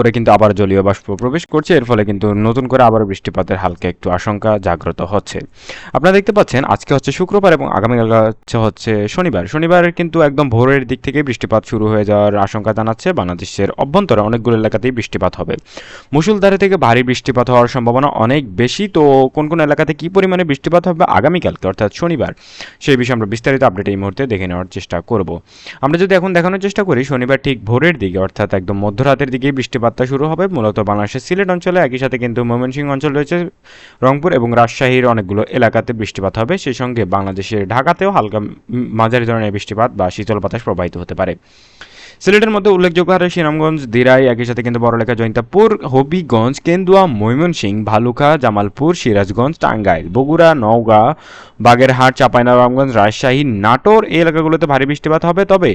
করে কিন্তু আবার জলীয় বাষ্প প্রবেশ করছে, এর ফলে কিন্তু নতুন করে আবার বৃষ্টিপাতের হালকা একটু আশঙ্কা জাগ্রত হচ্ছে। আপনারা দেখতে পাচ্ছেন আজকে হচ্ছে শুক্রবার এবং আগামীকাল হচ্ছে শনিবার। শনিবার কিন্তু একদম ভোরের দিক থেকে বৃষ্টিপাত শুরু হয়ে যাওয়ার আশঙ্কা জানাচ্ছে। বাংলাদেশের অভ্যন্তরে অনেকগুলো এলাকাতেই বৃষ্টিপাত হবে। মুষলধারে থেকে ভারী বৃষ্টিপাত হওয়ার সম্ভাবনা অনেক বেশি। তো কোন কোন এলাকাতে কি পরিমাণে বৃষ্টিপাত হবে আগামীকালকে অর্থাৎ শনিবার, সেই বিষয়ে আমরা বিস্তারিত আপডেট এই মুহূর্তে দেখে নেওয়ার চেষ্টা করব। আমরা যদি এখন দেখানোর চেষ্টা করি, শনিবার ঠিক ভোরের দিকে অর্থাৎ একদম মধ্যরাতের দিকেই বৃষ্টিপাতটা শুরু হবে মূলত বাংলাদেশের সিলেট অঞ্চলে। একই সাথে কিন্তু ময়মনসিংহ অঞ্চল রয়েছে, রংপুর এবং রাজশাহীর অনেকগুলো এলাকাতে বৃষ্টিপাত হবে। সেই সঙ্গে বাংলাদেশের ঢাকাতেও হালকা মাঝারি ধরনের বৃষ্টিপাত বা শীতল বাতাস প্রবাহিত হতে পারে। সিলেটের মধ্যে উল্লেখযোগ্য হারে সুনামগঞ্জ, দিরাই, একই সাথে কিন্তু বড়লেখা, জৈন্তাপুর, হবিগঞ্জ, কেন্দুয়া, ময়মনসিংহ, ভালুকা, জামালপুর, সিরাজগঞ্জ, টাঙ্গাইল, বগুড়া, নওগাঁ, বাগেরহাট, চাঁপাইনবাবগঞ্জ, রাজশাহী, নাটোর এই এলাকাগুলোতে ভারী বৃষ্টিপাত হবে। তবে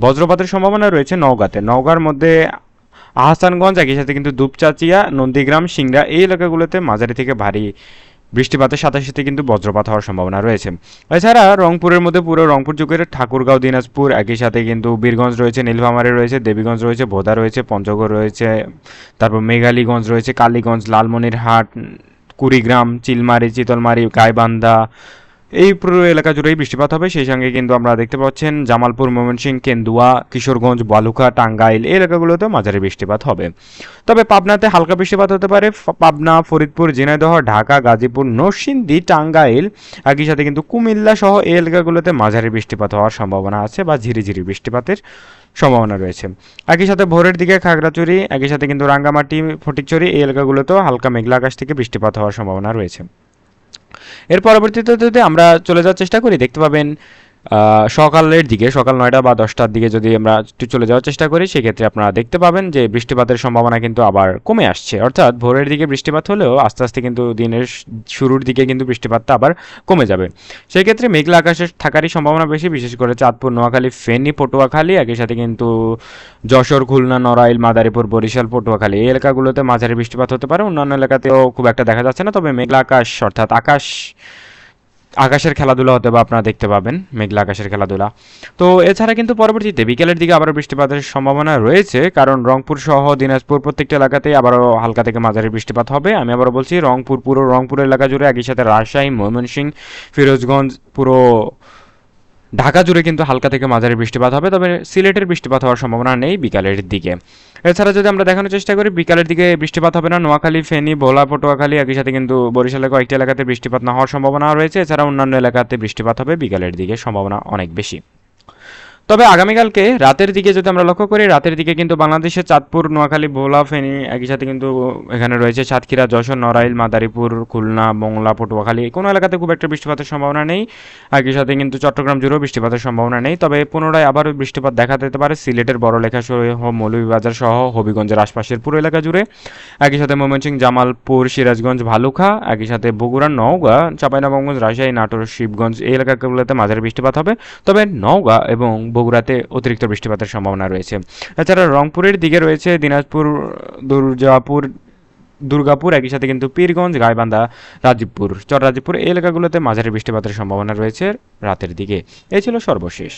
বজ্রপাতের সম্ভাবনা রয়েছে নওগাঁতে। নওগাঁর মধ্যে আহসানগঞ্জ, একই সাথে কিন্তু দুপচাচিয়া, নন্দীগ্রাম, সিংড়া এই এলাকাগুলোতে মাঝারি থেকে ভারী বৃষ্টিপাতের সাথে সাথে কিন্তু বজ্রপাত হওয়ার সম্ভাবনা রয়েছে। এছাড়া রংপুরের মধ্যে পুরো রংপুর যুগের ঠাকুরগাঁও, দিনাজপুর, একই সাথে কিন্তু বীরগঞ্জ রয়েছে, নীলফামারী রয়েছে, দেবীগঞ্জ রয়েছে, ভোদা রয়েছে, পঞ্চগড় রয়েছে, তারপর মেঘালীগঞ্জ রয়েছে, কালীগঞ্জ, লালমনিরহাট, কুড়িগ্রাম, চিলমারি, চিতলমারি, গাইবান্ধা এই পুরো এলাকা জুড়েই বৃষ্টিপাত হবে। সেই সঙ্গে কিন্তু আমরা দেখতে পাচ্ছেন জামালপুর, ময়মনসিংহ, কেন্দুয়া, কিশোরগঞ্জ, বালুকা, টাঙ্গাইল এই এলাকাগুলোতেও মাঝারি বৃষ্টিপাত হবে। তবে পাবনাতে হালকা বৃষ্টিপাত হতে পারে। পাবনা, ফরিদপুর, ঝিনাইদহ, ঢাকা, গাজীপুর, নরসিংদী, টাঙ্গাইল, একই সাথে কিন্তু কুমিল্লা সহ এই এলাকাগুলোতে মাঝারি বৃষ্টিপাত হওয়ার সম্ভাবনা আছে বা ঝিরিঝিরি বৃষ্টিপাতের সম্ভাবনা রয়েছে। একই সাথে ভোরের দিকে খাগড়াছড়ি, একই সাথে কিন্তু রাঙ্গামাটি, ফটিকছড়ি এই এলাকাগুলোতেও হালকা মেঘলা আকাশ থেকে বৃষ্টিপাত হওয়ার সম্ভাবনা রয়েছে। এর পরবর্তীতে যদি আমরা চলে যাওয়ার চেষ্টা করি, দেখতে পাবেন সকালের দিকে, সকাল 9টা বা 10টার দিকে যদি আমরা একটু চলে যাওয়ার চেষ্টা করি, সেক্ষেত্রে আপনারা দেখতে পাবেন যে বৃষ্টিপাতের সম্ভাবনা কিন্তু আবার কমে আসছে। অর্থাৎ ভোরের দিকে বৃষ্টিপাত হলেও আস্তে আস্তে কিন্তু দিনের শুরুর দিকে কিন্তু বৃষ্টিপাতটা আবার কমে যাবে। সেক্ষেত্রে মেঘলা আকাশের থাকারই সম্ভাবনা বেশি, বিশেষ করে চাঁদপুর, নোয়াখালী, ফেনী, পটুয়াখালী, একই সাথে কিন্তু যশোর, খুলনা, নড়াইল, মাদারীপুর, বরিশাল, পটুয়াখালী এই এলাকাগুলোতে মাঝারি বৃষ্টিপাত হতে পারে। অন্যান্য এলাকাতেও খুব একটা দেখা যাচ্ছে না, তবে মেঘলা আকাশ অর্থাৎ আকাশের খেলাধুলা হতে বা আপনারা দেখতে পাবেন মেঘলা আকাশের খেলাধুলা। তো এছাড়া কিন্তু পরবর্তীতে বিকেলের দিকে আবারও বৃষ্টিপাতের সম্ভাবনা রয়েছে, কারণ রংপুর সহ দিনাজপুর প্রত্যেকটা এলাকাতেই আবারও হালকা থেকে মাঝারি বৃষ্টিপাত হবে। আমি আবারও বলছি, রংপুর, পুরো রংপুর এলাকা জুড়ে, একই সাথে রাজশাহী, ময়মনসিংহ, ফিরোজগঞ্জ, পুরো ঢাকা জুড়ে কিন্তু হালকা থেকে মাঝারি বৃষ্টিপাত হবে। তবে সিলেটের বৃষ্টিপাত হওয়ার সম্ভাবনা নেই বিকালের দিকে। এছাড়া যদি আমরা দেখানোর চেষ্টা করি, বিকালের দিকে বৃষ্টিপাত হবে না। নোয়াখালী, ফেনী, ভোলা, পটুয়াখালী, একই সাথে কিন্তু বরিশালের কয়েকটি এলাকাতে বৃষ্টিপাত না হওয়ার সম্ভাবনা রয়েছে। এছাড়া অন্যান্য এলাকাতে বৃষ্টিপাত হবে বিকালের দিকে, সম্ভাবনা অনেক বেশি। তবে আগামীকালকে রাতের দিকে যদি আমরা লক্ষ্য করি, রাতের দিকে কিন্তু বাংলাদেশের চাঁদপুর, নোয়াখালী, ভোলা, ফেনী, একই সাথে কিন্তু এখানে রয়েছে সাতক্ষীরা, যশোর, নড়াইল, মাদারীপুর, খুলনা, মোংলা, পটুয়াখালী কোনো এলাকাতে খুব একটা বৃষ্টিপাতের সম্ভাবনা নেই। একই সাথে কিন্তু চট্টগ্রাম জুড়েও বৃষ্টিপাতের সম্ভাবনা নেই। তবে পুনরায় আবারও বৃষ্টিপাত দেখা দিতে পারে সিলেটের বড়লেখা সহ, মৌলভীবাজার সহ হবিগঞ্জের আশপাশের পুরো এলাকা জুড়ে। একই সাথে ময়মনসিংহ, জামালপুর, সিরাজগঞ্জ, ভালুকা, একই সাথে বগুড়া, নওগাঁ, চাঁপাইনবাবগঞ্জ, রাজশাহী, নাটোর, শিবগঞ্জ এই এলাকাগুলোতে মাঝারি বৃষ্টিপাত হবে। তবে নওগাঁ এবং বগুড়াতে অতিরিক্ত বৃষ্টিপাতের সম্ভাবনা রয়েছে। এছাড়া রংপুরের দিকে রয়েছে দিনাজপুর, দুর্গাপুর, একই সাথে কিন্তু পীরগঞ্জ, গাইবান্ধা, রাজীবপুর, চর রাজীবপুর এই এলাকাগুলোতে মাঝারি বৃষ্টিপাতের সম্ভাবনা রয়েছে রাতের দিকে। এই ছিল সর্বশেষ।